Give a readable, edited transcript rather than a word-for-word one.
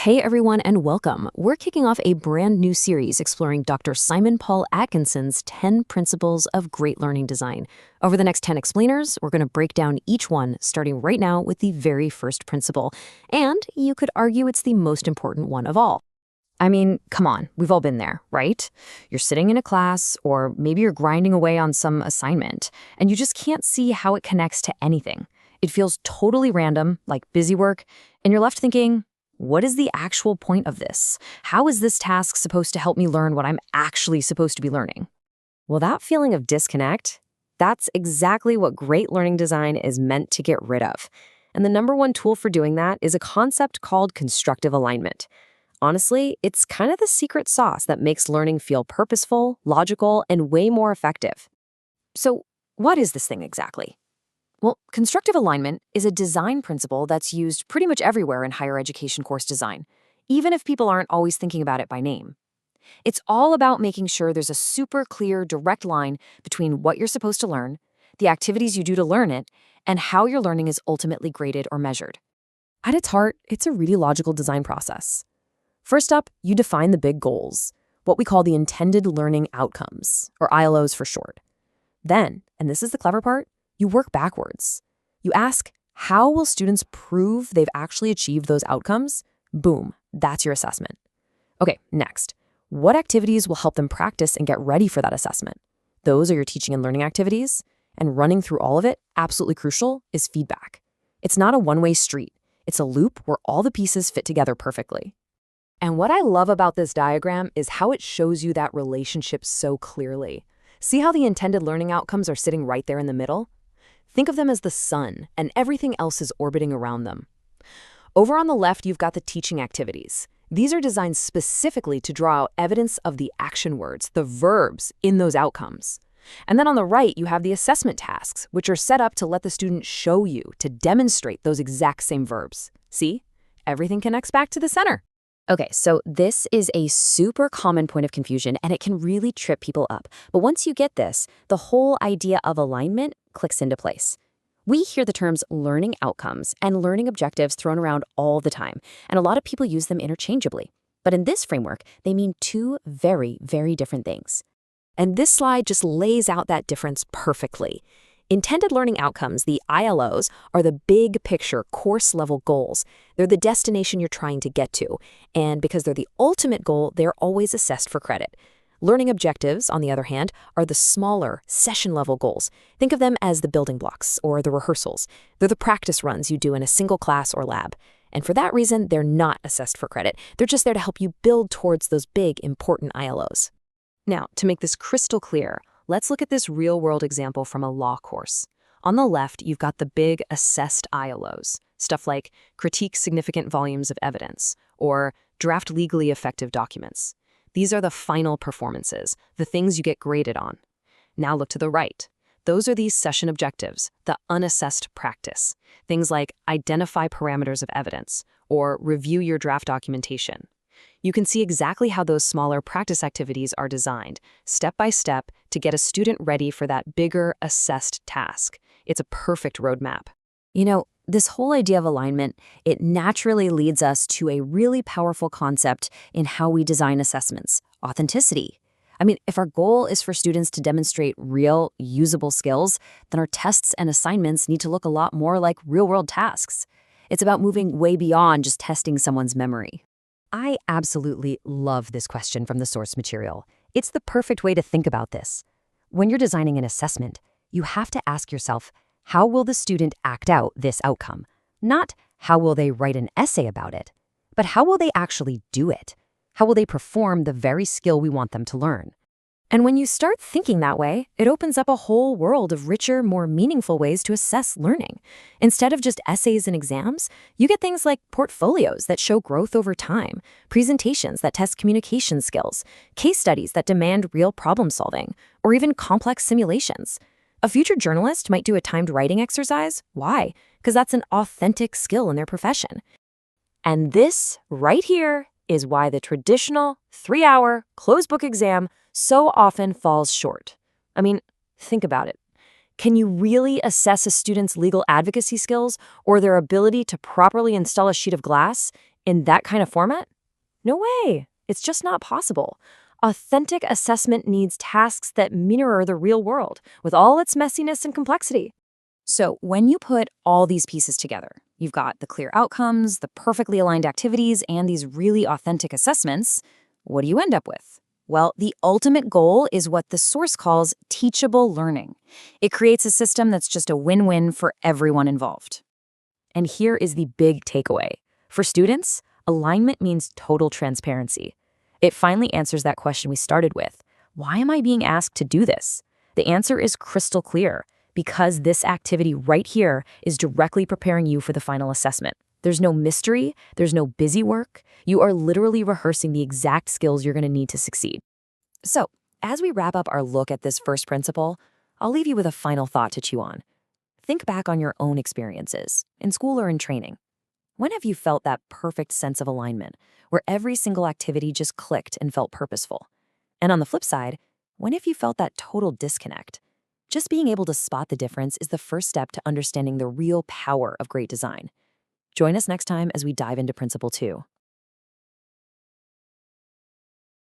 Hey everyone, and welcome. We're kicking off a brand new series exploring Dr. Paul Atkinson's 10 Principles of Great Learning Design. Over the next 10 explainers, we're going to break down each one, starting right now with the very first principle. And you could argue it's the most important one of all. I mean, come on, we've all been there, right? You're sitting in a class, or maybe you're grinding away on some assignment, and you just can't see how it connects to anything. It feels totally random, like busy work, and you're left thinking, what is the actual point of this? How is this task supposed to help me learn what I'm actually supposed to be learning? Well, that feeling of disconnect, that's exactly what great learning design is meant to get rid of. And the number one tool for doing that is a concept called constructive alignment. Honestly, it's kind of the secret sauce that makes learning feel purposeful, logical, and way more effective. So, what is this thing exactly? Well, constructive alignment is a design principle that's used pretty much everywhere in higher education course design, even if people aren't always thinking about it by name. It's all about making sure there's a super clear, direct line between what you're supposed to learn, the activities you do to learn it, and how your learning is ultimately graded or measured. At its heart, it's a really logical design process. First up, you define the big goals, what we call the intended learning outcomes, or ILOs for short. Then, and this is the clever part, you work backwards. You ask, how will students prove they've actually achieved those outcomes? Boom, that's your assessment. Okay, next, what activities will help them practice and get ready for that assessment? Those are your teaching and learning activities, and running through all of it, absolutely crucial, is feedback. It's not a one-way street. It's a loop where all the pieces fit together perfectly. And what I love about this diagram is how it shows you that relationship so clearly. See how the intended learning outcomes are sitting right there in the middle? Think of them as the sun, and everything else is orbiting around them. Over on the left, you've got the teaching activities. These are designed specifically to draw out evidence of the action words, the verbs, in those outcomes. And then on the right, you have the assessment tasks, which are set up to let the student show you, to demonstrate those exact same verbs. See? Everything connects back to the center. Okay, so this is a super common point of confusion, and it can really trip people up. But once you get this, the whole idea of alignment clicks into place. We hear the terms learning outcomes and learning objectives thrown around all the time, and a lot of people use them interchangeably. But in this framework, they mean two very, very different things. And this slide just lays out that difference perfectly. Intended learning outcomes, the ILOs, are the big picture, course-level goals. They're the destination you're trying to get to. And because they're the ultimate goal, they're always assessed for credit. Learning objectives, on the other hand, are the smaller, session-level goals. Think of them as the building blocks or the rehearsals. They're the practice runs you do in a single class or lab. And for that reason, they're not assessed for credit. They're just there to help you build towards those big, important ILOs. Now, to make this crystal clear, let's look at this real-world example from a law course. On the left, you've got the big assessed ILOs, stuff like critique significant volumes of evidence or draft legally effective documents. These are the final performances, the things you get graded on. Now look to the right. Those are these session objectives, the unassessed practice. Things like identify parameters of evidence or review your draft documentation. You can see exactly how those smaller practice activities are designed, step by step, to get a student ready for that bigger, assessed task. It's a perfect roadmap. You know, this whole idea of alignment, it naturally leads us to a really powerful concept in how we design assessments: authenticity. I mean, if our goal is for students to demonstrate real, usable skills, then our tests and assignments need to look a lot more like real-world tasks. It's about moving way beyond just testing someone's memory. I absolutely love this question from the source material. It's the perfect way to think about this. When you're designing an assessment, you have to ask yourself, how will the student act out this outcome? Not how will they write an essay about it, but how will they actually do it? How will they perform the very skill we want them to learn? And when you start thinking that way, it opens up a whole world of richer, more meaningful ways to assess learning. Instead of just essays and exams, you get things like portfolios that show growth over time, presentations that test communication skills, case studies that demand real problem solving, or even complex simulations. A future journalist might do a timed writing exercise. Why? Because that's an authentic skill in their profession. And this, right here, is why the traditional 3-hour closed book exam so often falls short. I mean, think about it. Can you really assess a student's legal advocacy skills or their ability to properly install a sheet of glass In that kind of format? No way. It's just not possible. Authentic assessment needs tasks that mirror the real world, with all its messiness and complexity. So when you put all these pieces together, you've got the clear outcomes, the perfectly aligned activities, and these really authentic assessments, what do you end up with? Well, the ultimate goal is what the source calls teachable learning. It creates a system that's just a win-win for everyone involved. And here is the big takeaway. For students, alignment means total transparency. It finally answers that question we started with. Why am I being asked to do this? The answer is crystal clear, because this activity right here is directly preparing you for the final assessment. There's no mystery, there's no busy work. You are literally rehearsing the exact skills you're going to need to succeed. So, as we wrap up our look at this first principle, I'll leave you with a final thought to chew on. Think back on your own experiences, in school or in training. When have you felt that perfect sense of alignment, where every single activity just clicked and felt purposeful? And on the flip side, when have you felt that total disconnect? Just being able to spot the difference is the first step to understanding the real power of great design. Join us next time as we dive into Principle 2.